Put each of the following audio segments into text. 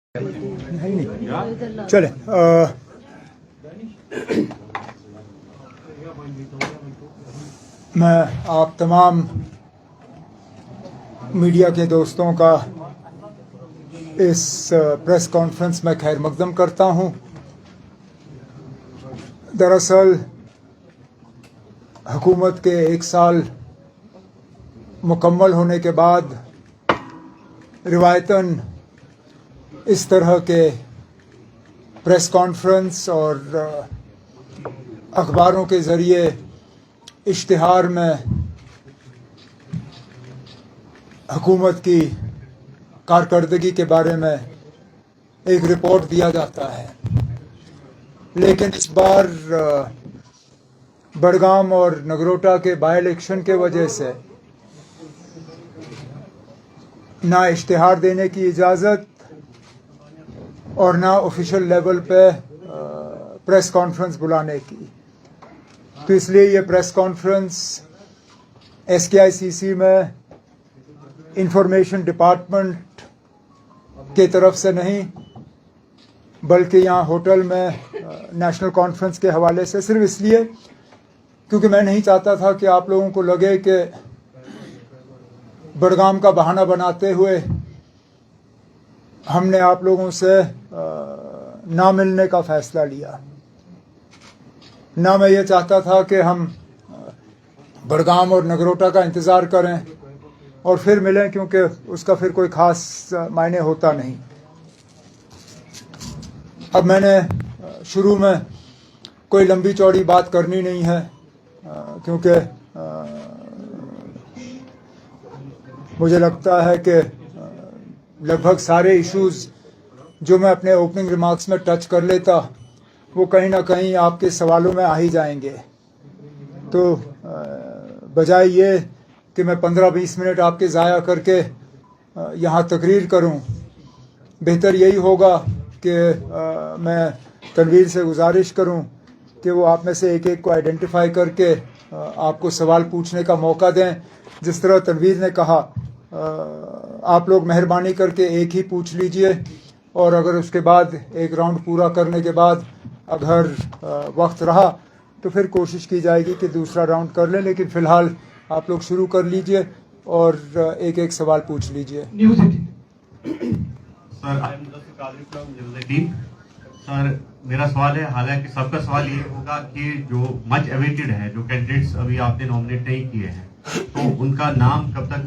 नहीं चले मैं आप तमाम मीडिया के दोस्तों का इस प्रेस कॉन्फ्रेंस में खैर मकदम करता हूं। दरअसल हुकूमत के 1 साल मुकम्मल होने के बाद रिवायतन इस तरह के प्रेस कॉन्फ्रेंस और अखबारों के ज़रिए इश्तिहार में हुकूमत की कारकर्दगी के बारे में एक रिपोर्ट दिया जाता है, लेकिन इस बार बडगाम और नगरोटा के बाई इलेक्शन के वजह से ना इश्तिहार देने की इजाज़त और ना ऑफिशियल लेवल पे प्रेस कॉन्फ्रेंस बुलाने की। तो इसलिए ये प्रेस कॉन्फ्रेंस SKICC में इंफॉर्मेशन डिपार्टमेंट के तरफ से नहीं, बल्कि यहाँ होटल में नेशनल कॉन्फ्रेंस के हवाले से, सिर्फ इसलिए क्योंकि मैं नहीं चाहता था कि आप लोगों को लगे कि बडगाम का बहाना बनाते हुए हमने आप लोगों से ना मिलने का फैसला लिया। ना मैं ये चाहता था कि हम बडगाम और नगरोटा का इंतज़ार करें और फिर मिलें, क्योंकि उसका फिर कोई ख़ास मायने होता नहीं। अब मैंने शुरू में कोई लंबी चौड़ी बात करनी नहीं है, क्योंकि मुझे लगता है कि लगभग सारे इश्यूज़ जो मैं अपने ओपनिंग रिमार्क्स में टच कर लेता वो कहीं ना कहीं आपके सवालों में आ ही जाएंगे। तो बजाय ये कि मैं 15-20 मिनट आपके ज़ाया करके यहाँ तकरीर करूँ, बेहतर यही होगा कि मैं तनवीर से गुजारिश करूँ कि वो आप में से एक एक को आइडेंटिफाई करके आपको सवाल पूछने का मौका दें। जिस तरह तनवीर ने कहा, आप लोग मेहरबानी करके एक ही पूछ लीजिए, और अगर उसके बाद एक राउंड पूरा करने के बाद अगर वक्त रहा तो फिर कोशिश की जाएगी कि दूसरा राउंड कर लें, लेकिन फ़िलहाल आप लोग शुरू कर लीजिए और एक एक सवाल पूछ लीजिए। सर, मेरा सवाल है, हालांकि सबका सवाल ये होगा कि जो मच अवेटेड है, जो कैंडिडेट्स अभी आपने नॉमिनेट नहीं किए हैं, तो उनका नाम कब तक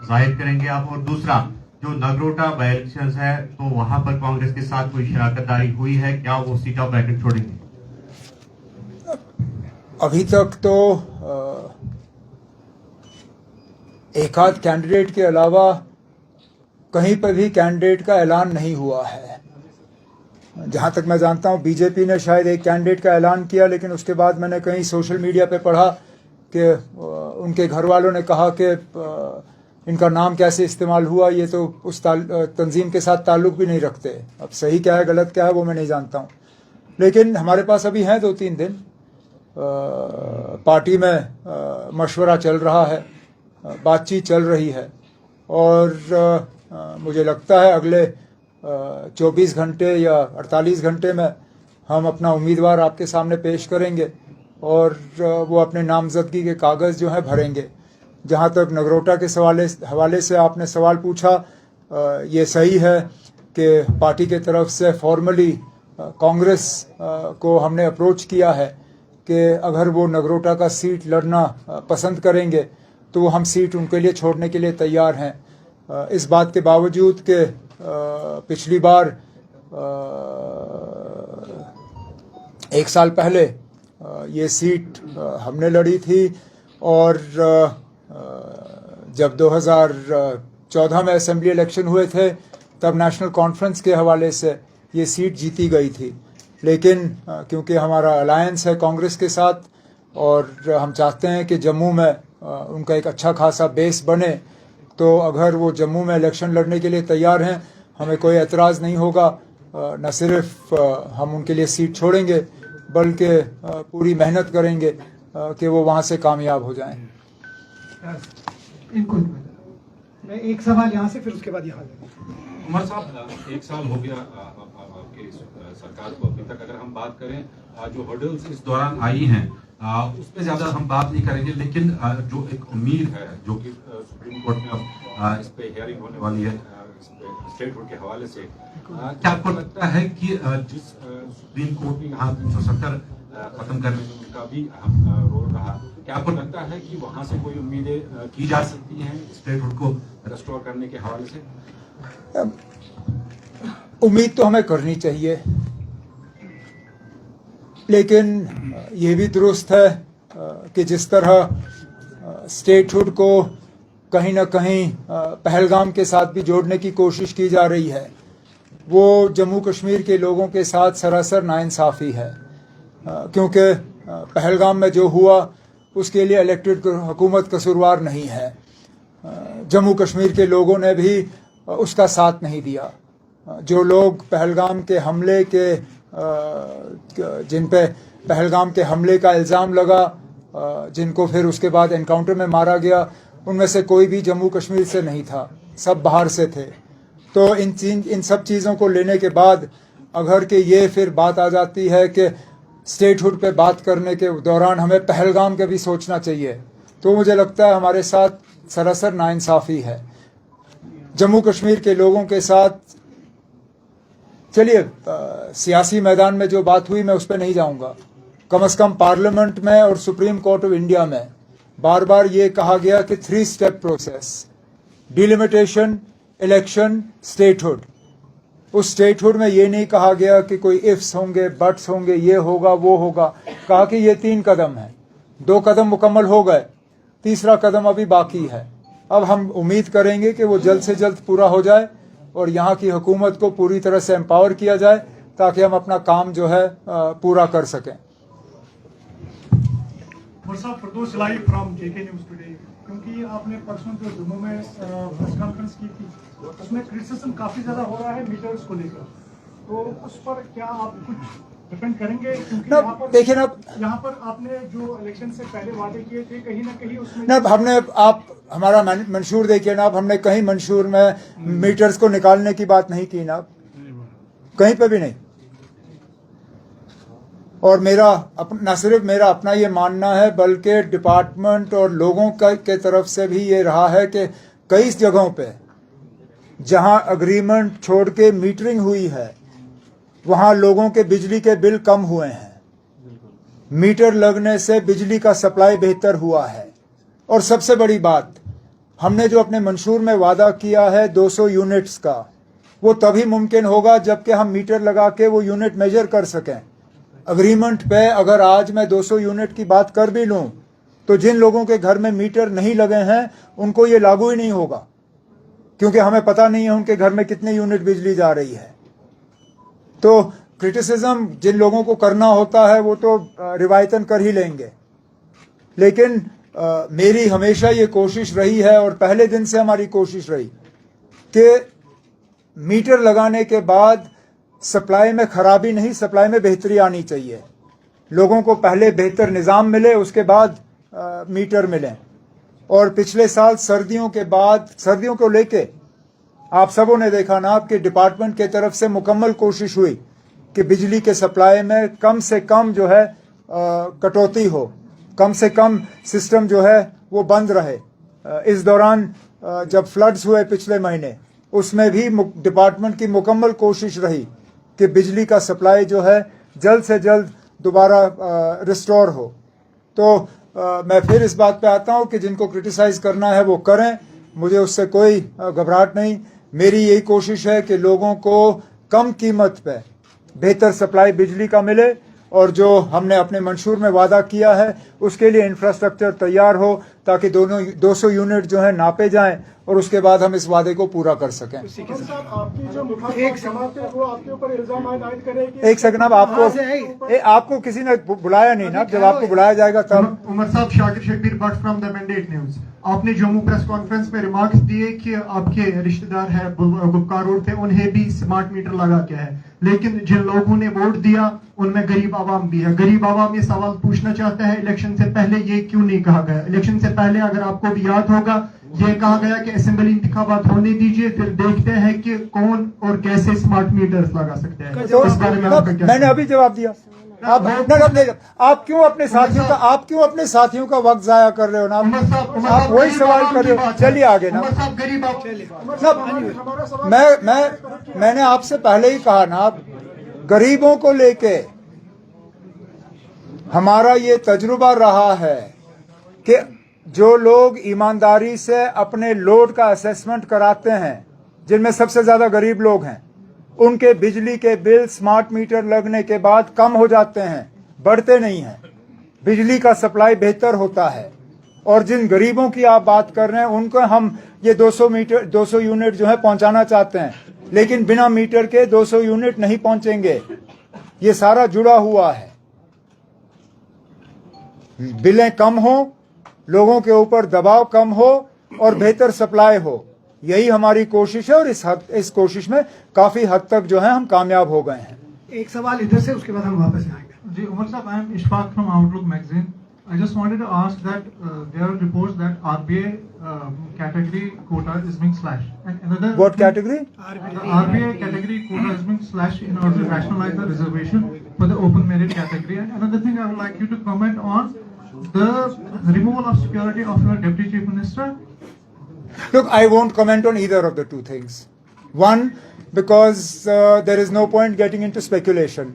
जाहिर करेंगे आप? और दूसरा, जो नगरोटा बाई इलेक्शन है, तो वहां पर कांग्रेस के साथ कोई शराकतदारी हुई है क्या? वो सीट ऑफ ब्रैकेट छोड़ेंगे? अभी तक तो एक आध कैंडिडेट के अलावा कहीं पर भी कैंडिडेट का ऐलान नहीं हुआ है। जहां तक मैं जानता हूं, बीजेपी ने शायद एक कैंडिडेट का ऐलान किया, लेकिन उसके बाद मैंने कहीं सोशल मीडिया पे पढ़ा कि उनके घर वालों ने कहा कि इनका नाम कैसे इस्तेमाल हुआ, ये तो उस तंजीम के साथ ताल्लुक़ भी नहीं रखते। अब सही क्या है गलत क्या है वो मैं नहीं जानता हूँ, लेकिन हमारे पास अभी हैं 2-3 दिन। पार्टी में मशवरा चल रहा है, बातचीत चल रही है, और मुझे लगता है अगले 24 घंटे या 48 घंटे में हम अपना उम्मीदवार आपके सामने पेश करेंगे और वो अपने नामजदगी के कागज़ जो हैं भरेंगे। जहाँ तक नगरोटा के हवाले से आपने सवाल पूछा, ये सही है कि पार्टी के तरफ से फॉर्मली कांग्रेस को हमने अप्रोच किया है कि अगर वो नगरोटा का सीट लड़ना पसंद करेंगे तो वो हम सीट उनके लिए छोड़ने के लिए तैयार हैं। इस बात के बावजूद कि पिछली बार 1 साल पहले ये सीट हमने लड़ी थी, और जब 2014 में असेंबली इलेक्शन हुए थे तब नेशनल कॉन्फ्रेंस के हवाले से ये सीट जीती गई थी। लेकिन क्योंकि हमारा अलायंस है कांग्रेस के साथ और हम चाहते हैं कि जम्मू में उनका एक अच्छा खासा बेस बने, तो अगर वो जम्मू में इलेक्शन लड़ने के लिए तैयार हैं, हमें कोई एतराज़ नहीं होगा। न सिर्फ हम उनके लिए सीट छोड़ेंगे, बल्कि पूरी मेहनत करेंगे कि वो वहाँ से कामयाब हो जाएं। मैं एक सवाल यहाँ से, फिर उसके बाद यहाँ उमर साहब, एक साल हो गया आपके सरकार को। अभी तक अगर हम बात करें जो हर्डल्स इस दौरान आई हैं उस पर ज्यादा हम बात नहीं करेंगे, लेकिन जो एक उम्मीद है जो कि सुप्रीम कोर्ट में अब इस पे हियरिंग होने वाली है स्टेटहुड के हवाले से, क्या आपको लगता है कि जिस सुप्रीम कोर्ट ने यहाँ 370 खत्म करने में उनका भी अहम रोल रहा, क्या आपको लगता है कि वहां से कोई उम्मीदें की जा सकती हैं स्टेटहुड को रेस्टोर करने के हवाले से? उम्मीद तो हमें करनी चाहिए, लेकिन ये भी दुरुस्त है कि जिस तरह स्टेटहुड को कहीं ना कहीं पहलगाम के साथ भी जोड़ने की कोशिश की जा रही है, वो जम्मू कश्मीर के लोगों के साथ सरासर नाइंसाफ़ी है। क्योंकि पहलगाम में जो हुआ उसके लिए इलेक्टेड हुकूमत कसूरवार नहीं है। जम्मू कश्मीर के लोगों ने भी उसका साथ नहीं दिया। जो लोग पहलगाम के हमले के जिन पे पहलगाम के हमले का इल्ज़ाम लगा, जिनको फिर उसके बाद एनकाउंटर में मारा गया, उनमें से कोई भी जम्मू कश्मीर से नहीं था, सब बाहर से थे। तो इन सब चीज़ों को लेने के बाद अगर कि ये फिर बात आ जाती है कि स्टेटहुड पे बात करने के दौरान हमें पहलगाम का भी सोचना चाहिए, तो मुझे लगता है हमारे साथ सरासर नाइंसाफ़ी है। जम्मू कश्मीर के लोगों के साथ चलिए सियासी मैदान में जो बात हुई मैं उस पर नहीं जाऊंगा। कम से कम पार्लियामेंट में और सुप्रीम कोर्ट ऑफ इंडिया में बार बार ये कहा गया कि 3 step process, delimitation, election, statehood. उस स्टेटहुड में ये नहीं कहा गया कि कोई इफ्स होंगे, बट्स होंगे, ये होगा वो होगा। कहा कि ये 3 कदम है, 2 कदम मुकम्मल हो गए, तीसरा कदम अभी बाकी है। अब हम उम्मीद करेंगे कि वो जल्द से जल्द पूरा हो जाए और यहाँ की हुकूमत को पूरी तरह से एम्पावर किया जाए ताकि हम अपना काम जो है पूरा कर सकें। फरदौस इलाही फ्रॉम जेके न्यूज़ टुडे। क्योंकि आपने परसों जो जम्मू में प्रेस कॉन्फ्रेंस की थी उसमें क्रिटिसिज्म काफ़ी ज़्यादा हो रहा है मीटर्स को लेकर, तो उस पर क्या आप कुछ डिपेंड करेंगे? क्योंकि यहाँ पर देखिए ना, यहाँ पर आपने जो इलेक्शन से पहले वादे किए थे कहीं ना कहीं उसमें ना हमने, आप हमारा मंशूर देखिए ना, अब हमने कहीं मंशूर में मीटर्स को निकालने की बात नहीं की ना, कहीं पे भी नहीं। और मेरा न सिर्फ मेरा अपना ये मानना है बल्कि डिपार्टमेंट और लोगों के तरफ से भी ये रहा है कि कई जगहों पे जहां अग्रीमेंट छोड़ के मीटरिंग हुई है वहां लोगों के बिजली के बिल कम हुए हैं, मीटर लगने से बिजली का सप्लाई बेहतर हुआ है। और सबसे बड़ी बात, हमने जो अपने मंशूर में वादा किया है 200 यूनिट्स का, वो तभी मुमकिन होगा जबकि हम मीटर लगा के वो यूनिट मेजर कर सकें। अग्रीमेंट पे अगर आज मैं 200 यूनिट की बात कर भी लूं तो जिन लोगों के घर में मीटर नहीं लगे हैं उनको ये लागू ही नहीं होगा, क्योंकि हमें पता नहीं है उनके घर में कितने यूनिट बिजली जा रही है। तो क्रिटिसिज्म जिन लोगों को करना होता है वो तो रिवायतन कर ही लेंगे, लेकिन मेरी हमेशा ये कोशिश रही है और पहले दिन से हमारी कोशिश रही कि मीटर लगाने के बाद सप्लाई में खराबी नहीं, सप्लाई में बेहतरी आनी चाहिए। लोगों को पहले बेहतर निज़ाम मिले, उसके बाद मीटर मिले। और पिछले साल सर्दियों के बाद, सर्दियों को लेके आप सबों ने देखा ना, आपके डिपार्टमेंट के तरफ से मुकम्मल कोशिश हुई कि बिजली के सप्लाई में कम से कम जो है कटौती हो, कम से कम सिस्टम जो है वो बंद रहे। इस दौरान जब फ्लड्स हुए पिछले महीने, उसमें भी डिपार्टमेंट की मुकम्मल कोशिश रही कि बिजली का सप्लाई जो है जल्द से जल्द दोबारा रिस्टोर हो। तो मैं फिर इस बात पे आता हूँ कि जिनको क्रिटिसाइज करना है वो करें, मुझे उससे कोई घबराहट नहीं। मेरी यही कोशिश है कि लोगों को कम कीमत पे बेहतर सप्लाई बिजली का मिले और जो हमने अपने मंशूर में वादा किया है उसके लिए इंफ्रास्ट्रक्चर तैयार हो ताकि दोनों 200 यूनिट जो है नापे जाएं और उसके बाद हम इस वादे को पूरा कर सकें। एक सेकंड, अब आपको किसी ने बुलाया नहीं ना, जब आपको बुलाया जाएगा तब। उमर साहब, Shakir Shabbir Bhatt from the mandate news. आपने जम्मू प्रेस कॉन्फ्रेंस में रिमार्क्स दिए कि आपके रिश्तेदार है गुपकार रोड थे, उन्हें भी स्मार्ट मीटर लगा के है, लेकिन जिन लोगों ने वोट दिया उनमें गरीब आवाम भी है। गरीब आवाम ये सवाल पूछना चाहता है, इलेक्शन से पहले ये क्यों नहीं कहा गया? इलेक्शन से पहले अगर आपको भी याद होगा ये कहा गया कि असेंबली इंतखाबात होने दीजिए, फिर देखते हैं कि कौन और कैसे स्मार्ट मीटर्स लगा सकते हैं। तो इस बारे में आपका क्या मैंने अभी जवाब दिया। आप क्यों अपने साथियों का वक्त जाया कर रहे हो ना? उमर साहब आप वही गरीब सवाल आवाम कर की रहे हो। बात है। चलिए आगे ना। उमर साहब गरीब मैंने आपसे पहले ही कहा ना, गरीबों को लेके हमारा ये तजुर्बा रहा है कि जो लोग ईमानदारी से अपने लोड का असेसमेंट कराते हैं, जिनमें सबसे ज्यादा गरीब लोग हैं, उनके बिजली के बिल स्मार्ट मीटर लगने के बाद कम हो जाते हैं, बढ़ते नहीं हैं। बिजली का सप्लाई बेहतर होता है। और जिन गरीबों की आप बात कर रहे हैं, उनको हम ये 200 यूनिट जो है पहुंचाना चाहते हैं, लेकिन बिना मीटर के 200 यूनिट नहीं पहुंचेंगे। ये सारा जुड़ा हुआ है। बिलें कम हो, लोगों के ऊपर दबाव कम हो और बेहतर सप्लाई हो, यही हमारी कोशिश है। और इस कोशिश में काफी हद तक जो है हम कामयाब हो गए हैं। एक सवाल इधर से, उसके बाद हम वापस आएंगे। जी उमर साहब, I am Ishfaq from outlook magazine. I just wanted to ask that there are reports that RBI category quota is being slashed. And another What category? The RBI category quota is being slashed in order to rationalize the reservation for the open merit category. And another thing I would like you to comment on the removal of security of your Deputy Chief Minister. Look, I won't comment on either of the two things. One, because there is no point getting into speculation.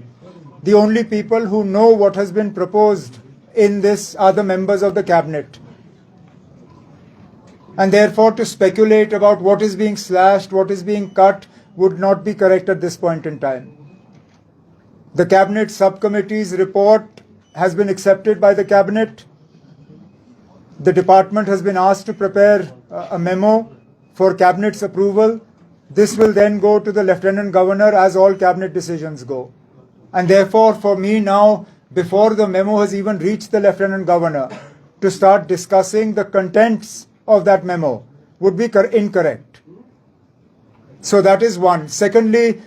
The only people who know what has been proposed in this are the members of the cabinet. And therefore, to speculate about what is being slashed, what is being cut, would not be correct at this point in time. The cabinet subcommittee's report has been accepted by the cabinet. The department has been asked to prepare a memo for cabinet's approval. This will then go to the Lieutenant Governor, as all cabinet decisions go. And therefore, for me now, before the memo has even reached the Lieutenant Governor, to start discussing the contents of that memo would be incorrect. So that is one. Secondly,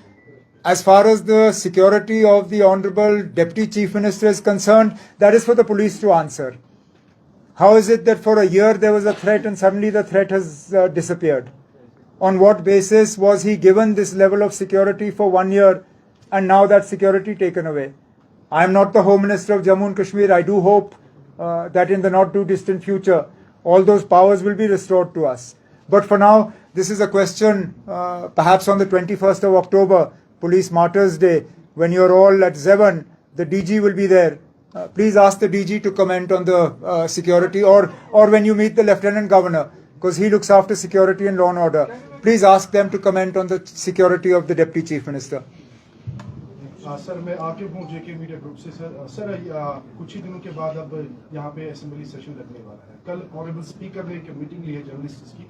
as far as the security of the Honorable Deputy Chief Minister is concerned, that is for the police to answer. How is it that for a year there was a threat and suddenly the threat has disappeared? On what basis was he given this level of security for 1 year and now that security taken away? I am not the Home Minister of Jammu and Kashmir. I do hope that in the not too distant future, all those powers will be restored to us. But for now, this is a question, perhaps on the 21st of October, Police Martyrs Day, when you're all at Zevan, the DG will be there. Please ask the DG to comment on the security, or when you meet the Lieutenant Governor, because he looks after security and law and order. Please ask them to comment on the security of the Deputy Chief Minister. Sir मैं आकिब हूँ जेके media group से। Sir कुछ ही दिनों के बाद अब यहाँ पे असेंबली सेशन लगने वाला है। कल ऑनरेबल स्पीकर ने एक मीटिंग ली है जर्नलिस्ट्स की,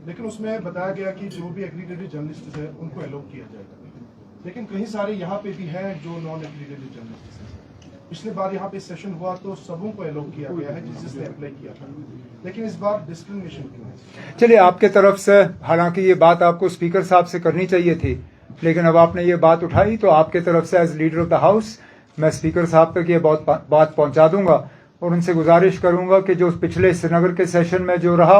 लेकिन उसमें बताया गया कि जो भी एग्रीडेटेड जर्नलिस्ट है उनको एलोक किया जाएगा, लेकिन कहीं सारे यहाँ पे भी हैं जो नॉन एग्रीडेटेड जर्नलिस्ट हैं। पिछले बार यहाँ पे सेशन हुआ तो सबों को एलोक किया गया है जिसने अप्लाई किया था, लेकिन इस बार डिस्क्रिमिनेशन क्यों है? चलिए, आपके तरफ से हालांकि ये बात आपको स्पीकर साहब से करनी चाहिए थी, लेकिन अब आपने ये बात उठाई तो आपके तरफ से as leader of the house मैं स्पीकर साहब तक ये बात पहुंचा दूंगा और उनसे गुजारिश करूंगा कि जो पिछले श्रीनगर के सेशन में जो रहा,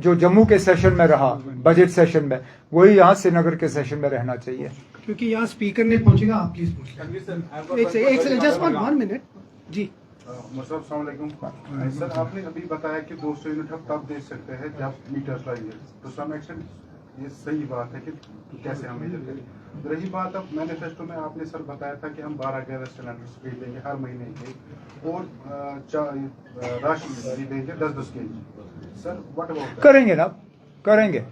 जो जम्मू के सेशन में रहा, बजट सेशन में, वही यहाँ श्रीनगर के सेशन में रहना चाहिए। क्योंकि यहाँ स्पीकर ने पहुंचेगा, आप प्लीज पूछिए। जस्ट 1 मिनट जी। सर आपने अभी बताया कि 200 यूनिट हम तब दे सकते हैं जब मीटर्स लाएंगे, तो सम एक्शन ये सही बात है कि कैसे हम मेजर करें। रही बात, अब मैनिफेस्टो में आपने सर बताया था कि हम 12 गैस सिलेंडर्स खरीदेंगे हर महीने के और राशन भी देंगे 10-10 kg। सर व्हाट अबाउट करेंगे ना, करेंगे।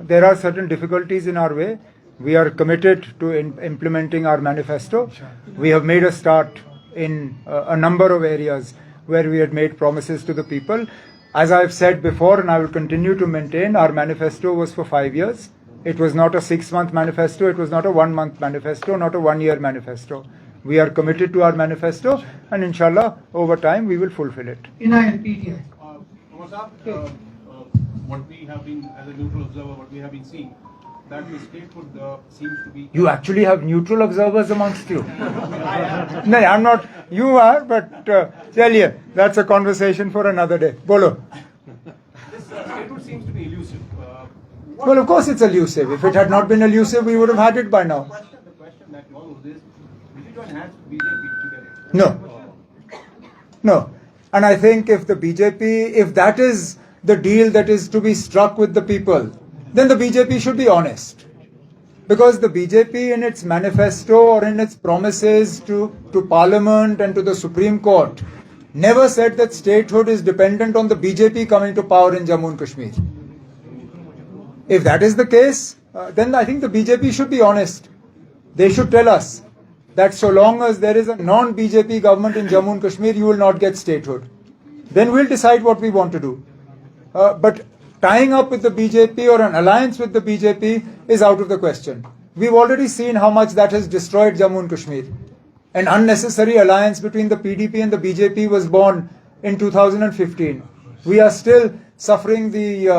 There are certain difficulties in our way. We are committed to implementing our manifesto. We have made a start in a number of areas where we had made promises to the people. As I have said before, and I will continue to maintain, our manifesto was for 5 years. It was not a 6-month manifesto. It was not a 1-month manifesto, not a 1-year manifesto. We are committed to our manifesto, and inshallah, over time, we will fulfill it. What we have been, as a neutral observer, what we have been seeing, that the statehood seems to be... You actually have neutral observers amongst you. No, I'm not. You are, but chaliye, that's a conversation for another day. Bolo. This statehood seems to be Well, of course it's elusive. If it had not been elusive, we would have had it by now. The question that follows is, will you join hands with BJP to get it? No. No. And I think if the BJP, if that is the deal that is to be struck with the people, then the BJP should be honest. Because the BJP in its manifesto or in its promises to Parliament and to the Supreme Court never said that statehood is dependent on the BJP coming to power in Jammu and Kashmir. If that is the case, then I think the BJP should be honest. They should tell us that so long as there is a non-BJP government in Jammu and Kashmir, you will not get statehood. Then we'll decide what we want to do. But tying up with the BJP or an alliance with the BJP is out of the question. We've already seen how much that has destroyed Jammu and Kashmir. An unnecessary alliance between the PDP and the BJP was born in 2015. We are still suffering the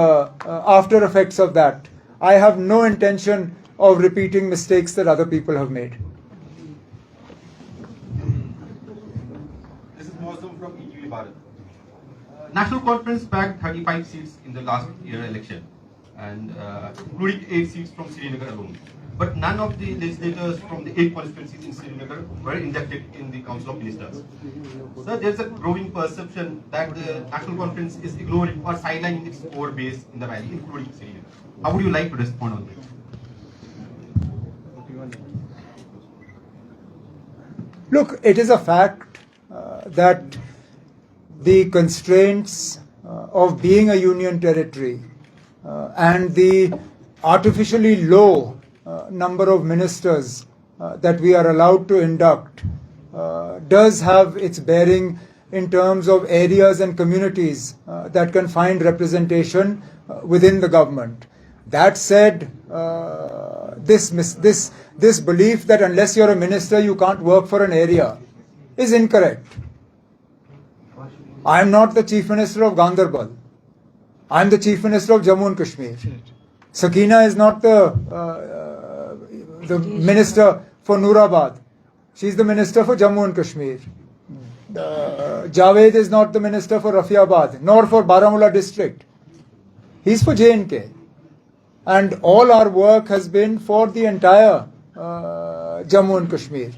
after effects of that. I have no intention of repeating mistakes that other people have made. This is Mosum from EQE Bharat. National Conference bagged 35 seats in the last year election, and including 8 seats from Srinagar alone. But none of the legislators from the 8 constituencies in Srinagar were inducted in the Council of Ministers. So there's a growing perception that the National Conference is ignoring or sidelining its core base in the valley, including Srinagar. How would you like to respond on this? Look, it is a fact that the constraints of being a union territory and the artificially low number of ministers that we are allowed to induct does have its bearing in terms of areas and communities that can find representation within the government. That said, this belief that unless you're a minister you can't work for an area is incorrect. I am not the Chief Minister of Ganderbal. I am the Chief Minister of Jammu and Kashmir. Sakina is not the Minister for Noorabad. She is the Minister for Jammu and Kashmir. Javed is not the Minister for Rafiabad, nor for Baramulla district. He is for J&K. And all our work has been for the entire Jammu and Kashmir.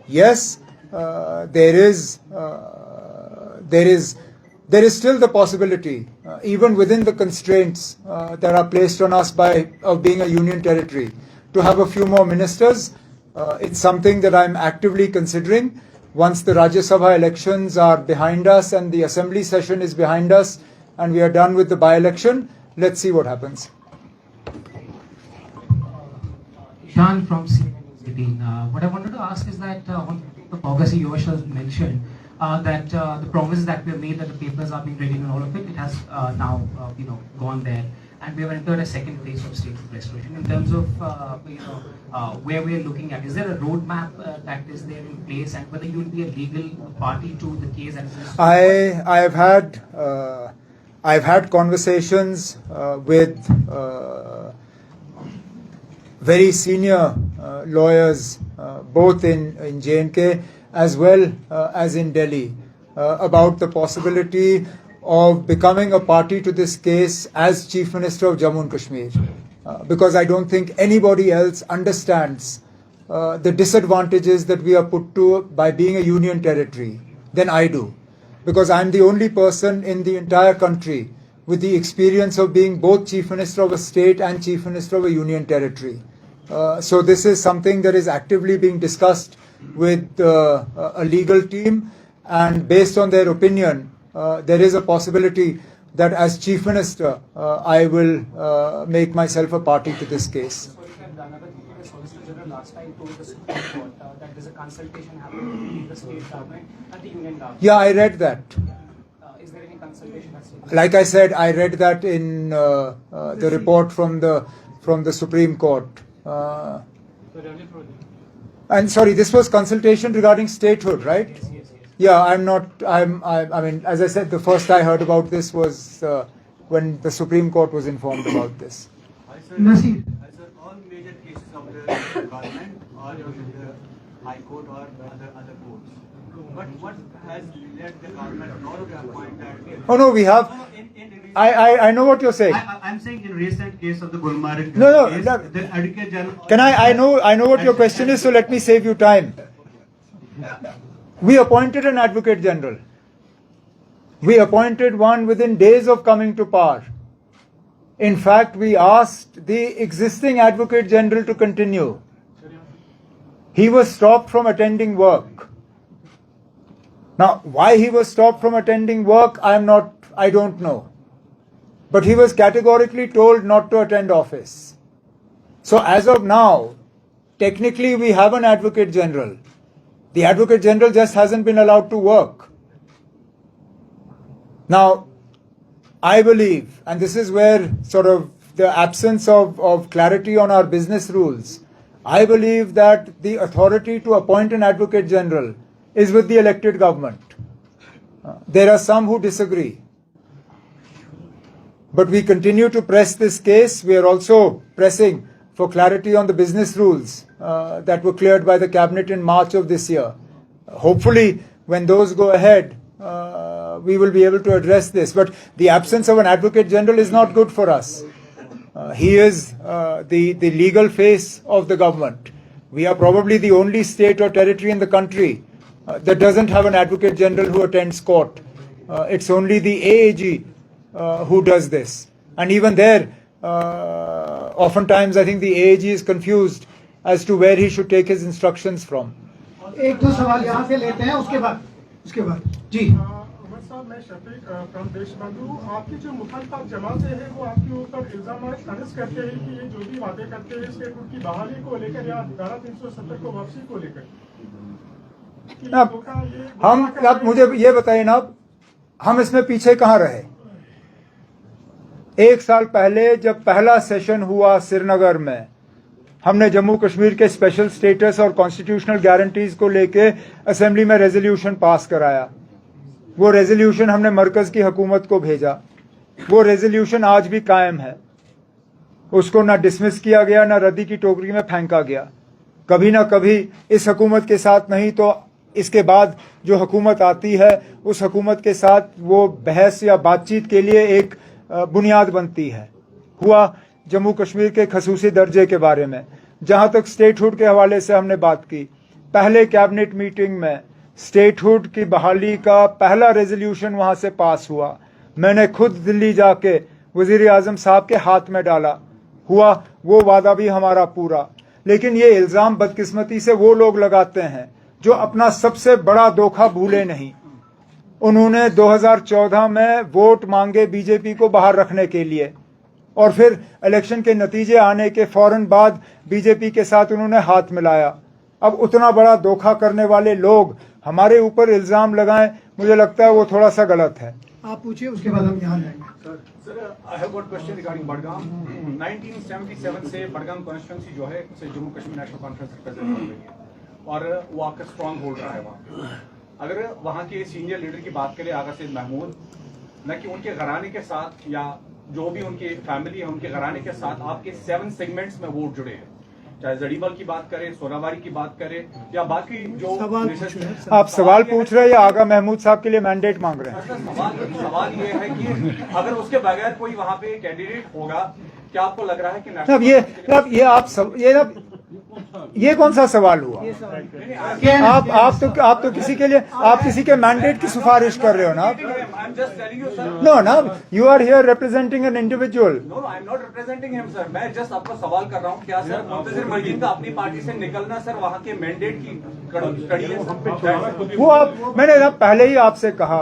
Yes, there is still the possibility, even within the constraints that are placed on us of being a union territory, to have a few more ministers. It's something that I'm actively considering. Once the Rajya Sabha elections are behind us and the assembly session is behind us and we are done with the by-election, let's see what happens. Ishan from CNN. What I wanted to ask is that on the policy you yourself mentioned that the promises that we have made that the papers are being ready and all of it, it has now gone there, and we have entered a second phase of state restoration. In terms of where we are looking at, is there a roadmap that is there in place, and whether you will be a legal party to the case? I've had conversations with very senior lawyers, both in J&K as well as in Delhi, about the possibility of becoming a party to this case as Chief Minister of Jammu and Kashmir, because I don't think anybody else understands the disadvantages that we are put to by being a union territory than I do, because I'm the only person in the entire country with the experience of being both Chief Minister of a state and Chief Minister of a union territory. So this is something that is actively being discussed with a legal team, and based on their opinion, there is a possibility that as Chief Minister, I will make myself a party to this case. The Solicitor General last time told the Supreme Court that there's a consultation happening between the state government and the union government. Yeah, I read that. Is there any consultation that's taken? Like I said, I read that in the report from the Supreme Court. And sorry, this was consultation regarding statehood, right? Yes. Yeah, I mean, as I said, the first I heard about this was when the Supreme Court was informed about this. Nasir. All major cases of the government or with the High Court or other courts. What has led the government not to appoint that? Oh no, we have. I know what you're saying. I'm saying in recent case of the Gulmarg No, case, no. the Advocate General. Can I know what your question is, so let me save you time. We appointed an Advocate General. We appointed one within days of coming to power. In fact, we asked the existing Advocate General to continue. He was stopped from attending work. Now, why he was stopped from attending work, I don't know. But he was categorically told not to attend office. So as of now, technically we have an Advocate General. The Advocate General just hasn't been allowed to work. Now, I believe, and this is where sort of the absence of clarity on our business rules, I believe that the authority to appoint an Advocate General is with the elected government. There are some who disagree. But we continue to press this case. We are also pressing for clarity on the business rules that were cleared by the Cabinet in March of this year. Hopefully, when those go ahead, we will be able to address this. But the absence of an Advocate General is not good for us. He is the legal face of the government. We are probably the only state or territory in the country that doesn't have an Advocate General who attends court. It's only the AAG who does this. And even there, oftentimes I think the AAG is confused as to where he should take his instructions from. एक दो सवाल यहाँ से लेते हैं, उसके बाद जी। उमर साहब, मैं शफीक फ्रॉम देशबंधु। आपकी जो मुखालिफत जमात से है वो आपके ऊपर इल्जाम तनस करते हैं कि ये जो भी वादे करते हैं स्टेट फूड की बहाली को लेकर या धारा 370 को वापसी को लेकर, आप मुझे ये बताइए ना, हम इसमें पीछे कहाँ रहे? एक साल पहले जब पहला सेशन हुआ श्रीनगर में, हमने जम्मू कश्मीर के स्पेशल स्टेटस और कॉन्स्टिट्यूशनल गारंटीज को लेके असेंबली में रेजोल्यूशन पास कराया। वो रेजोल्यूशन हमने मरकज की हुकूमत को भेजा। वो रेजोल्यूशन आज भी कायम है। उसको ना डिसमिस किया गया, ना रद्दी की टोकरी में फेंका गया। कभी ना कभी इस हुकूमत के साथ नहीं तो इसके बाद जो हुकूमत आती है उस हुकूमत के साथ वो बहस या बातचीत के लिए एक बुनियाद बनती है। हुआ जम्मू कश्मीर के खसूसी दर्जे के बारे में, जहां तक स्टेटहुड के हवाले से हमने बात की, पहले कैबिनेट मीटिंग में स्टेटहुड की बहाली का पहला रेजोल्यूशन वहां से पास हुआ। मैंने खुद दिल्ली जाके वजीर आजम साहब के हाथ में डाला। हुआ वो वादा भी हमारा पूरा। लेकिन ये इल्जाम बदकिस्मती से वो लोग लगाते हैं जो अपना सबसे बड़ा धोखा भूले नहीं। उन्होंने 2014 में वोट मांगे बीजेपी को बाहर रखने के लिए, और फिर इलेक्शन के नतीजे आने के फौरन बाद बीजेपी के साथ उन्होंने हाथ मिलाया। अब उतना बड़ा धोखा करने वाले लोग हमारे ऊपर इल्जाम लगाएं, मुझे लगता है वो थोड़ा सा गलत है। आप पूछिए, उसके बाद हम यहाँ जाएंगे। Sir, I have one question regarding Budgam. 1977 से बडगाम कॉन्स्टिट्यूंसी जो है उसे Jammu Kashmir national conference represent कर रही है और वो आपका स्ट्रॉन्ग होल्ड रहा है वहाँ। अगर वहाँ के सीनियर लीडर की बात करें आगा सैयद महमूद, न कि उनके घराने के साथ या जो भी उनकी फैमिली है उनके घराने के साथ आपके 7 सेगमेंट्स में वोट जुड़े हैं, चाहे जड़ीबल की बात करें, सोनावारी की बात करें या बाकी जो आप सवाल पूछ रहे हैं या आगा महमूद साहब के लिए मैंडेट मांग रहे हैं? सवाल ये है कि अगर उसके बगैर कोई वहाँ पे कैंडिडेट होगा, क्या आपको लग रहा है कि ये कौन सा सवाल हुआ? आप तो किसी के लिए, आप किसी के मैंडेट की सिफारिश कर रहे हो ना? नो ना, you are here representing an individual. No, I am not representing him sir. मैं जस्ट आपको सवाल कर रहा हूँ, क्या सर मुंतजिर मजीद का अपनी पार्टी से निकलना सर वहाँ के मैंडेट की कड़ी है? वो मैंने पहले ही आपसे कहा,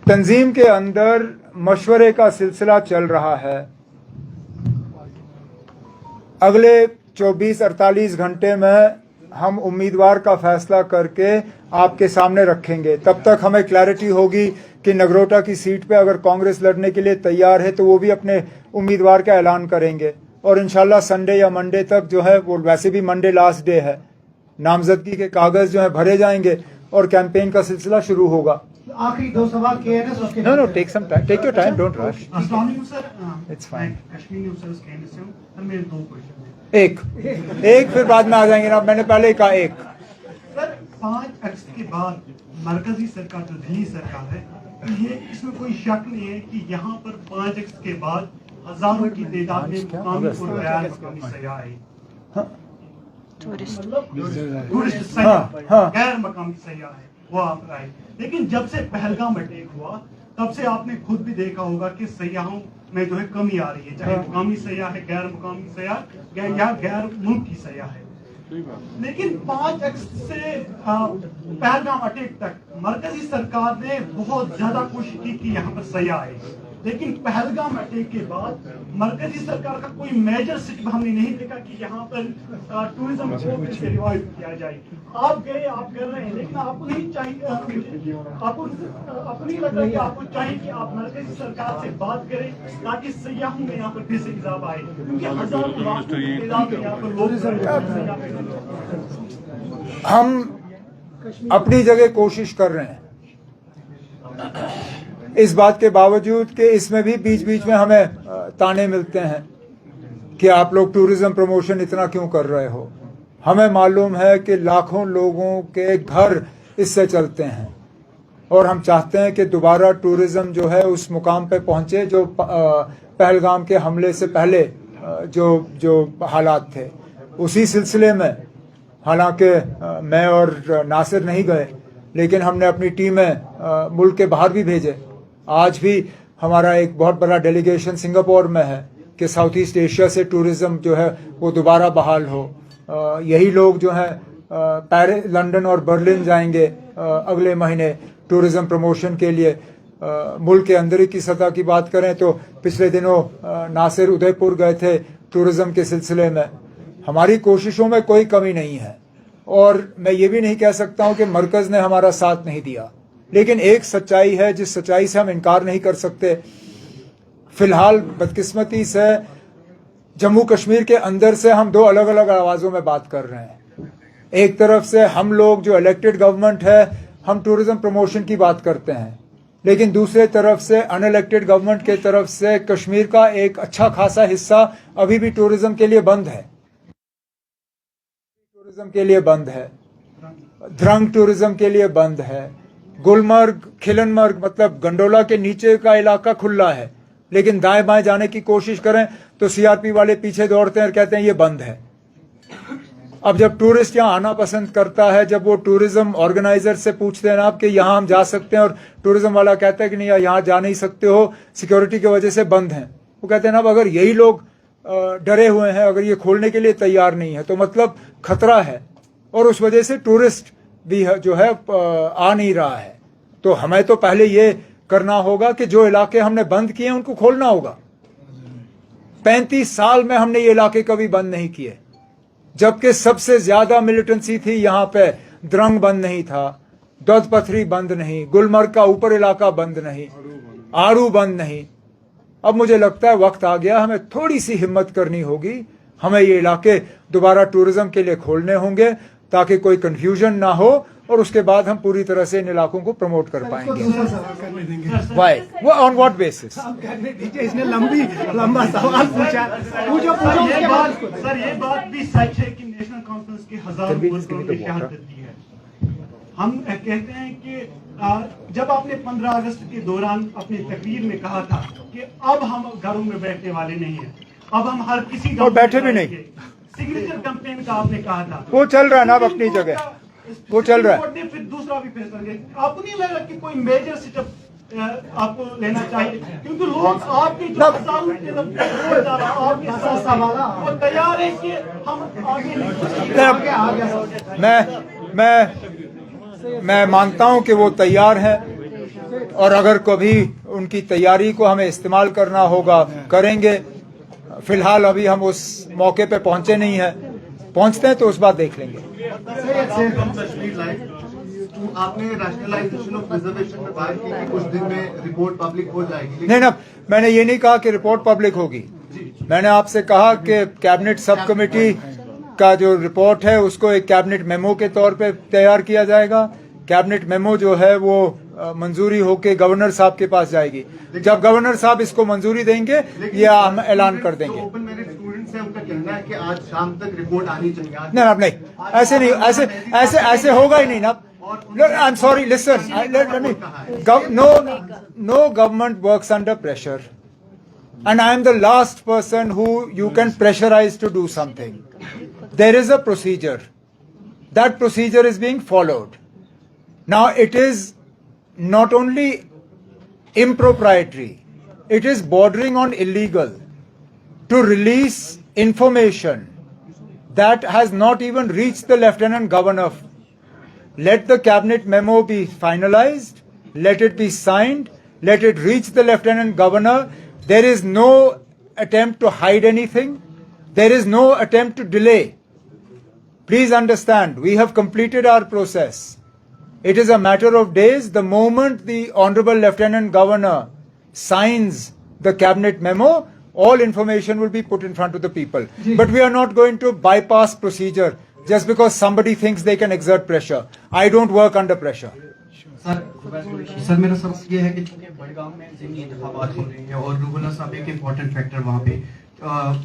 तंजीम के अंदर मशवरे का सिलसिला चल रहा है। अगले 24-48 घंटे में हम उम्मीदवार का फैसला करके आपके सामने रखेंगे। तब तक हमें क्लैरिटी होगी कि नगरोटा की सीट पे अगर कांग्रेस लड़ने के लिए तैयार है तो वो भी अपने उम्मीदवार का ऐलान करेंगे, और इंशाल्लाह संडे या मंडे तक जो है, वो वैसे भी मंडे लास्ट डे है, नामजदगी के कागज जो है भरे जाएंगे और कैंपेन का सिलसिला शुरू होगा। आखिरी 2 सवाल किए हैं ना, no take some time, take your time, don't rush, it's fine. एक फिर बाद में आ जाएंगे ना, मैंने पहले कहा एक। 5 अगस्त के बाद मरकजी सरकार जो दिल्ली सरकार है, ये इसमें कोई शक नहीं है कि यहाँ पर 5 अगस्त के बाद हजारों की तादाद में मुकामी और गैर मुकामी सयाह आए, टूरिस्ट सयाह, गैर मुकामी सयाह है वो आप आए। लेकिन जब से पहलगाम अटैक हुआ तब से आपने खुद भी देखा होगा कि सयाहों में जो है कमी आ रही है, चाहे मुकामी सयाह है, गैर मुकामी सयाह या गैर मुल्क की सयाह है। लेकिन 5 अगस्त से पहलगाम अटैक तक मरकजी सरकार ने बहुत ज्यादा कोशिश की कि यहाँ पर सयाह आए, लेकिन पहलगाम अटैक के बाद मरकजी सरकार का कोई मेजर स्टेप हमने नहीं देखा कि यहाँ पर टूरिज्म को फिर से रिवाइव किया जाए। आप गए, आप कर रहे हैं, लेकिन आपको नहीं चाहिए, आपको नहीं लगता कि आपको चाहिए कि आप मरकजी सरकार से बात करें ताकि सयाहों में यहाँ पर फिर से इजाफा आए, क्योंकि हजारों लाखों की तादाद में यहाँ पर लोग हम अपनी जगह कोशिश कर रहे हैं, इस बात के बावजूद कि इसमें भी बीच बीच में हमें ताने मिलते हैं कि आप लोग टूरिज्म प्रमोशन इतना क्यों कर रहे हो। हमें मालूम है कि लाखों लोगों के घर इससे चलते हैं और हम चाहते हैं कि दोबारा टूरिज्म जो है उस मुकाम पे पहुंचे जो पहलगाम के हमले से पहले जो हालात थे। उसी सिलसिले में हालांकि मैं और नासिर नहीं गए, लेकिन हमने अपनी टीमें मुल्क के बाहर भी भेजे। आज भी हमारा एक बहुत बड़ा डेलीगेशन सिंगापुर में है कि साउथ ईस्ट एशिया से टूरिज्म जो है वो दोबारा बहाल हो। यही लोग जो हैं पेरिस, लंदन और बर्लिन जाएंगे अगले महीने टूरिज्म प्रमोशन के लिए। मुल्क के अंदर की सतह की बात करें तो पिछले दिनों नासिर उदयपुर गए थे टूरिज्म के सिलसिले में। हमारी कोशिशों में कोई कमी नहीं है और मैं ये भी नहीं कह सकता हूं कि मरकज ने हमारा साथ नहीं दिया, लेकिन एक सच्चाई है जिस सच्चाई से हम इनकार नहीं कर सकते। फिलहाल बदकिस्मती से जम्मू कश्मीर के अंदर से हम दो अलग अलग आवाज़ों में बात कर रहे हैं। एक तरफ से हम लोग जो इलेक्टेड गवर्नमेंट है हम टूरिज्म प्रमोशन की बात करते हैं, लेकिन दूसरे तरफ से अनइलेक्टेड गवर्नमेंट के तरफ से कश्मीर का एक अच्छा खासा हिस्सा अभी भी टूरिज्म के लिए बंद है। टूरिज्म के लिए बंद है, ध्रंग टूरिज्म के लिए बंद है, गुलमर्ग, खिलनमर्ग मतलब गंडोला के नीचे का इलाका खुला है, लेकिन दाएं बाएं जाने की कोशिश करें तो सीआरपी वाले पीछे दौड़ते हैं और कहते हैं ये बंद है। अब जब टूरिस्ट यहाँ आना पसंद करता है, जब वो टूरिज्म ऑर्गेनाइजर से पूछते हैं ना आप कि यहाँ हम जा सकते हैं, और टूरिज्म वाला कहता है कि नहीं यहाँ जा नहीं सकते हो, सिक्योरिटी की वजह से बंद हैं, वो कहते हैं ना अब अगर यही लोग डरे हुए हैं, अगर ये खोलने के लिए तैयार नहीं है तो मतलब खतरा है और उस वजह से टूरिस्ट भी जो है आ नहीं रहा है। तो हमें तो पहले ये करना होगा कि जो इलाके हमने बंद किए उनको खोलना होगा। 35 साल में हमने ये इलाके कभी बंद नहीं किए, जबकि सबसे ज्यादा मिलिटेंसी थी यहाँ पे। द्रंग बंद नहीं था, दौद पथरी बंद नहीं, गुलमर्ग का ऊपर इलाका बंद नहीं, आड़ू बंद नहीं। अब मुझे लगता है वक्त आ गया, हमें थोड़ी सी हिम्मत करनी होगी, हमें ये इलाके दोबारा टूरिज्म के लिए खोलने होंगे ताकि कोई कंफ्यूजन ना हो और उसके बाद हम पूरी तरह से इन इलाकों को प्रमोट कर पाएंगे। वाई वो ऑन व्हाट बेसिस? इसने लंबा सवाल पूछा। सर ये बात भी सच है कि नेशनल कॉन्फ्रेंस के हजारों वर्करों ने शहादत दी है। हम कहते हैं कि जब आपने 15 अगस्त के दौरान अपनी तकरीर में कहा था कि अब हम घरों में बैठने वाले नहीं हैं, अब हम हर किसी और बैठे भी नहीं, सिग्नेचर कैंपेन का आपने कहा था, वो चल रहा है ना अब अपनी जगह, वो चल रहा है। फिर दूसरा भी फैसला लिया। आपको नहीं लग रहा कि कोई मेजर स्टेप आपको लेना चाहिए, क्योंकि लोग आपके जो वो तैयार है कि हम आगे मैं मानता हूं कि वो तैयार हैं और अगर कभी उनकी तैयारी को हमें इस्तेमाल करना होगा करेंगे। फिलहाल अभी हम उस मौके पे पहुंचे नहीं हैं, पहुंचते हैं तो उस बात देख लेंगे। आपने रैशनलाइजेशन ऑफ रिजर्वेशन में बात की कि कुछ दिन में रिपोर्ट पब्लिक हो जाएगी। नहीं ना, मैंने ये नहीं कहा कि रिपोर्ट पब्लिक होगी। मैंने आपसे कहा कि कैबिनेट सब कमेटी का जो रिपोर्ट है उसको एक कैबिनेट मेमो के तौर पे तैयार किया जाएगा। कैबिनेट मेमो जो है वो मंजूरी होके गवर्नर साहब के पास जाएगी। जब गवर्नर साहब इसको मंजूरी देंगे ये हम ऐलान कर देंगे। ओपन मेरिट स्टूडेंट्स हैं, उनका कहना है कि आज शाम तक रिपोर्ट आनी चाहिए। नहीं अब नहीं, ऐसे नहीं, ऐसे होगा ही नहीं ना। I am sorry, listen, no government works under pressure, and I am the last person who you can pressurize to do something. There is a procedure. That procedure is being followed. Now it is not only improprietary, it is bordering on illegal to release information that has not even reached the Lieutenant Governor. Let the cabinet memo be finalized, let it be signed, let it reach the Lieutenant Governor. There is no attempt to hide anything. There is no attempt to delay. Please understand, we have completed our process. It is a matter of days. The moment the Honorable Lieutenant Governor signs the cabinet memo, all information will be put in front of the people. But we are not going to bypass procedure just because somebody thinks they can exert pressure. I don't work under pressure. Sir मेरा सवाल ये है कि चूंकि बड़गांव में ज़मीनी इंतखाबात हो रहे हैं और रूहुल्ला साहब एक इम्पोर्टेंट फैक्टर वहाँ पे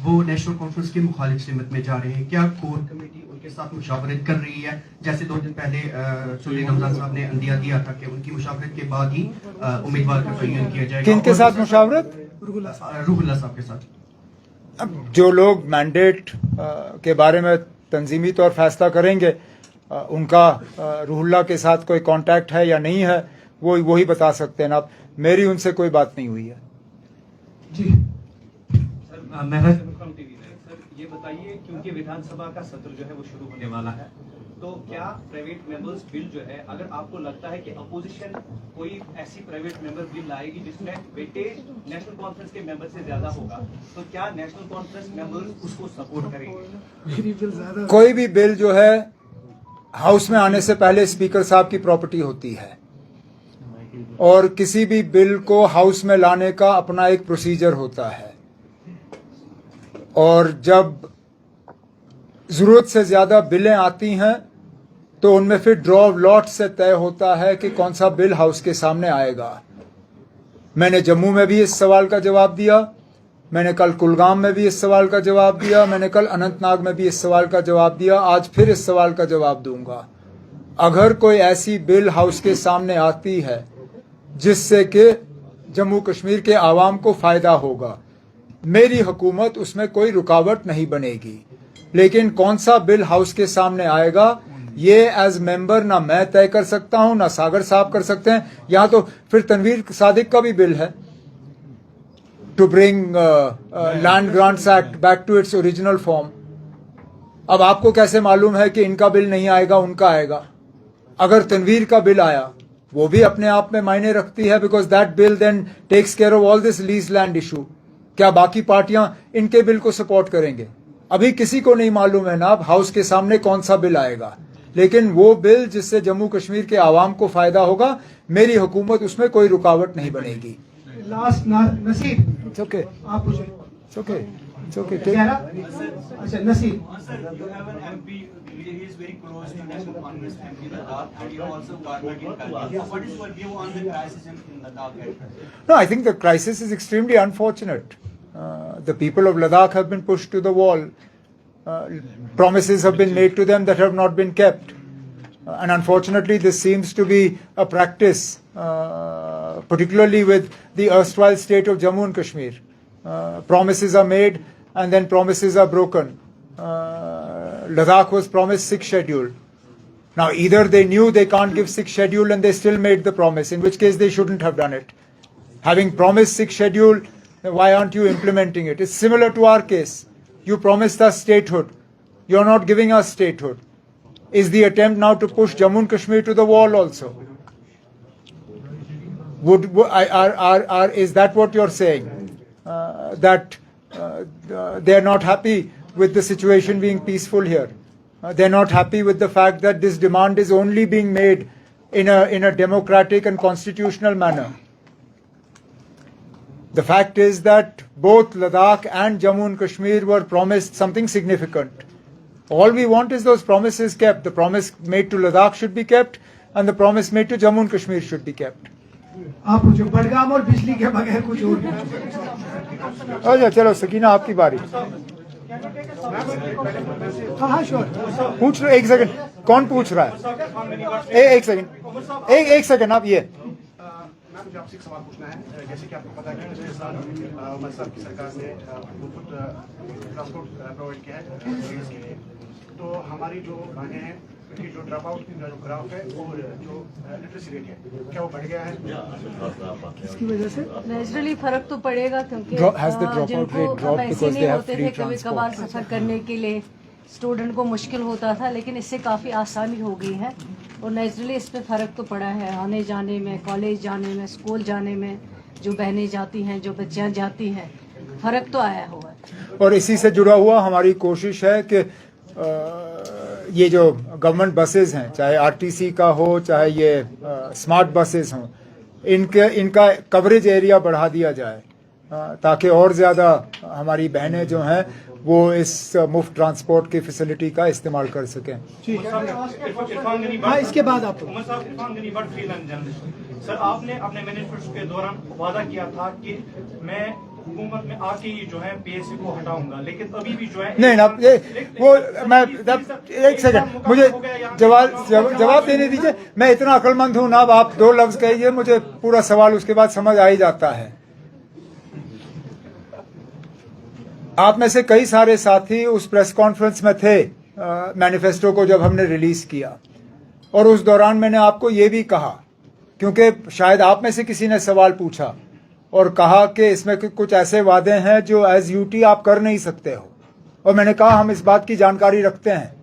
वो नेशनल कॉन्फ्रेंस की मुखालिफ सिमत में जा रहे हैं, क्या कोर कमेटी उनके साथ मुशावरत कर रही है? जैसे 2 दिन पहले चौधरी रमजान साहब ने अंदिया दिया था कि उनकी मुशावरत के बाद ही उम्मीदवार का तयन किया जाएगा। किनके साथ मुशावरत? रूहुल्ला साहब के साथ। अब जो लोग मैंडेट के बारे में तंजीमी तौर फैसला करेंगे, उनका रूहुल्ला के साथ कोई कांटेक्ट है या नहीं है, वो वही बता सकते हैं ना। मेरी उनसे कोई बात नहीं हुई है। जी सर ये बताइए, क्योंकि विधानसभा का सत्र जो है वो शुरू होने वाला है, तो क्या प्राइवेट मेंबर्स बिल जो है, अगर आपको लगता है कि अपोजिशन कोई ऐसी प्राइवेट मेंबर बिल लाएगी जिसमें वेटेज नेशनल कॉन्फ्रेंस के मेंबर से ज्यादा होगा, तो क्या नेशनल कॉन्फ्रेंस मेंबर्स उसको सपोर्ट करेंगे? कोई भी बिल जो है हाउस में आने से पहले स्पीकर साहब की प्रॉपर्टी होती है, और किसी भी बिल को हाउस में लाने का अपना एक प्रोसीजर होता है, और जब जरूरत से ज्यादा बिलें आती हैं तो उनमें फिर ड्रॉ ऑफ लॉट से तय होता है कि कौन सा बिल हाउस के सामने आएगा। मैंने जम्मू में भी इस सवाल का जवाब दिया, मैंने कल कुलगाम में भी इस सवाल का जवाब दिया, मैंने कल अनंतनाग में भी इस सवाल का जवाब दिया, आज फिर इस सवाल का जवाब दूंगा। अगर कोई ऐसी बिल हाउस के सामने आती है जिससे कि जम्मू कश्मीर के आवाम को फायदा होगा, मेरी हुकूमत उसमें कोई रुकावट नहीं बनेगी। लेकिन कौन सा बिल हाउस के सामने आएगा, ये एज मेंबर ना मैं तय कर सकता हूं, ना सागर साहब कर सकते हैं। यहां तो फिर तनवीर सादिक का भी बिल है to bring land grants act back to its original form. अब आपको कैसे मालूम है कि इनका बिल नहीं आएगा, उनका आएगा? अगर तनवीर का बिल आया, वो भी अपने आप में मायने रखती है, because that bill then takes care of all this lease land issue. क्या बाकी पार्टियां इनके बिल को सपोर्ट करेंगे? अभी किसी को नहीं मालूम है ना अब हाउस के सामने कौन सा बिल आएगा, लेकिन वो बिल जिससे जम्मू कश्मीर के आवाम को फायदा होगा, मेरी हुकूमत उसमें कोई रुकावट नहीं बनेगी। Last Naseer, It's okay. आप पूछे। It's okay. It's okay. अच्छा Naseer, You have an MP, he is very close to National Congress MP Ladakh, and you also government in Kargil. So what is your view on the crisis in Ladakh at present? No, I think the crisis is extremely unfortunate. The people of Ladakh have been pushed to the wall. Promises have been made to them that have not been kept. And unfortunately, this seems to be a practice, particularly with the erstwhile state of Jammu and Kashmir. Promises are made and then promises are broken. Ladakh was promised 6th schedule. Now, either they knew they can't give 6th schedule and they still made the promise, in which case they shouldn't have done it. Having promised 6th schedule, why aren't you implementing it? It's similar to our case. You promised us statehood. You're not giving us statehood. Is the attempt now to push Jammu and Kashmir to the wall also? Is that what you're saying? That they're not happy with the situation being peaceful here? They're not happy with the fact that this demand is only being made in a democratic and constitutional manner? The fact is that both Ladakh and Jammu and Kashmir were promised something significant. All we want is those promises kept. The promise made to Ladakh should be kept, and the promise made to Jammu and Kashmir should be kept. आप पूछो। बड़गाम और बिजली के बगैर कुछ और। अच्छा चलो सकीना, आपकी बारी। हाँ हाँ श्योर। पूछ लो, 1 सेकंड, कौन पूछ रहा है? एक सेकंड, एक सेकंड, आप ये मैं मुझे आपसे एक सवाल पूछना है। जैसे कि आपको पता है कि इस साल उमर साहब की सरकार ने मुफ्त ट्रांसपोर्ट प्रोवाइड किया है स्टूडेंट्स के लिए, तो हमारी जो बहनें हैं कि जो ड्रॉप आउट का जो ग्राफ है और जो लिटरेसी रेट है क्या वो बढ़ गया है? इसकी वजह से नेचुरली फर्क तो पड़ेगा, क्योंकि Has the dropout जिनको rate dropped पैसे because they नहीं have होते free थे कभी transport? कभार सफर करने के लिए स्टूडेंट को मुश्किल होता था, लेकिन इससे काफ़ी आसानी हो गई है और नेचुरली इस पे फ़र्क तो पड़ा है। आने जाने में, कॉलेज जाने में, स्कूल जाने में, जो बहनें जाती हैं, जो बच्चियां जाती हैं, फ़र्क तो आया हुआ है। और इसी से जुड़ा हुआ हमारी कोशिश है कि ये जो गवर्नमेंट बसेस हैं, चाहे आरटीसी का हो, चाहे ये स्मार्ट बसेस हों, इनका कवरेज एरिया बढ़ा दिया जाए ताकि और ज़्यादा हमारी बहनें जो हैं वो इस मुफ्त ट्रांसपोर्ट की फैसिलिटी का इस्तेमाल कर सकें। हाँ, इसके बाद आप सर, आपने अपने मैनिफेस्टो के दौरान वादा किया था कि मैं हुकूमत में आके ही जो है पीएससी को हटाऊंगा, लेकिन अभी भी जो है नहीं ना, मैं 1 सेकंड, मुझे जवाब देने दीजिए। मैं इतना अक्लमंद हूं ना, अब आप 2 लफ्ज कहिए, मुझे पूरा सवाल उसके बाद समझ आ ही जाता है। आप में से कई सारे साथी उस प्रेस कॉन्फ्रेंस में थे मैनिफेस्टो को जब हमने रिलीज किया, और उस दौरान मैंने आपको ये भी कहा, क्योंकि शायद आप में से किसी ने सवाल पूछा और कहा कि इसमें कुछ ऐसे वादे हैं जो एज यूटी आप कर नहीं सकते हो, और मैंने कहा हम इस बात की जानकारी रखते हैं।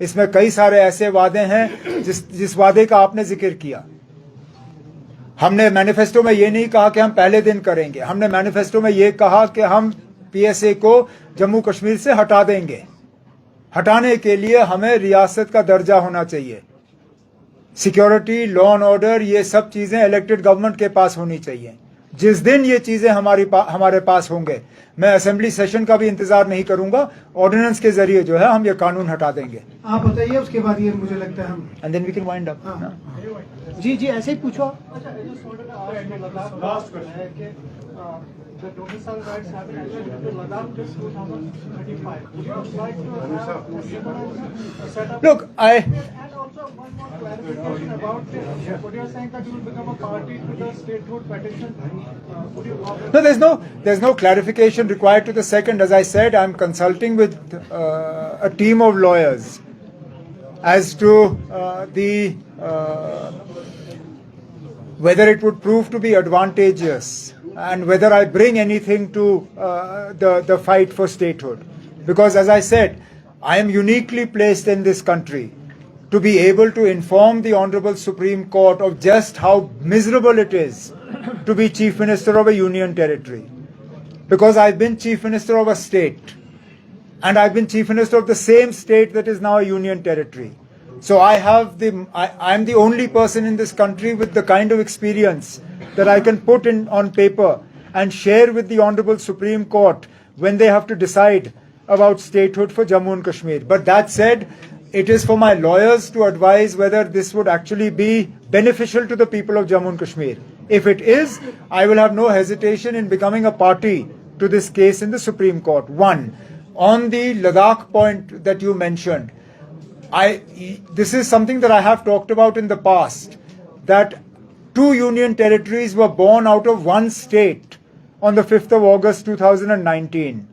इसमें कई सारे ऐसे वादे हैं जिस वादे का आपने जिक्र किया। हमने मैनिफेस्टो में ये नहीं कहा कि हम पहले दिन करेंगे, हमने मैनिफेस्टो में ये कहा कि हम पीएसए को जम्मू कश्मीर से हटा देंगे। हटाने के लिए हमें रियासत का दर्जा होना चाहिए, सिक्योरिटी, लॉ एंड ऑर्डर, ये सब चीजें इलेक्टेड गवर्नमेंट के पास होनी चाहिए। जिस दिन ये चीजें हमारे पास होंगे, मैं असेंबली सेशन का भी इंतजार नहीं करूंगा, ऑर्डिनेंस के जरिए जो है हम ये कानून हटा देंगे। आप बताइए, उसके बाद ये मुझे लगता है हम and then we can wind up. जी जी, ऐसे ही पूछो। लास्ट क्वेश्चन है कि the domicile rights have been extended to Ladakh till 2035. Would you like to have a similar setup? Look, And also one more clarification about what you're saying that you will become a party to the statehood petition. Would you No, there's no clarification required to the second. As I said, I'm consulting with a team of lawyers as to whether it would prove to be advantageous and whether I bring anything to the fight for statehood. Because as I said, I am uniquely placed in this country to be able to inform the Honorable Supreme Court of just how miserable it is to be Chief Minister of a union territory. Because I've been Chief Minister of a state, and I've been Chief Minister of the same state that is now a union territory. So I'm the only person in this country with the kind of experience that I can put on paper and share with the Honorable Supreme Court when they have to decide about statehood for Jammu and Kashmir. But that said, it is for my lawyers to advise whether this would actually be beneficial to the people of Jammu and Kashmir. If it is, I will have no hesitation in becoming a party to this case in the Supreme Court. One, on the Ladakh point that you mentioned, this is something that I have talked about in the past, that 2 union territories were born out of one state on the 5th of August 2019.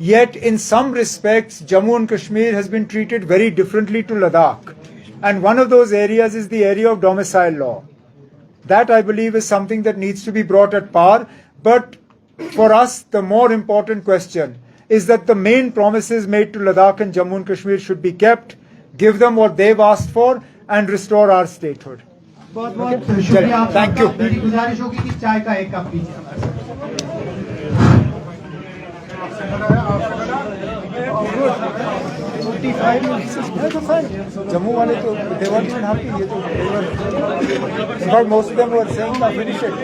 Yet in some respects, Jammu and Kashmir has been treated very differently to Ladakh. And one of those areas is the area of domicile law. That, I believe, is something that needs to be brought at par. But for us, the more important question is that the main promises made to Ladakh and Jammu and Kashmir should be kept, give them what they've asked for, and restore our statehood. बहुत बहुत शुक्रिया आपका। Thank you. मेरी गुजारिश होगी कि चाय का एक कप पीजिए हमारे साथ। Jammu wale to they weren't even happy. In fact, most of them were saying, "Finish it."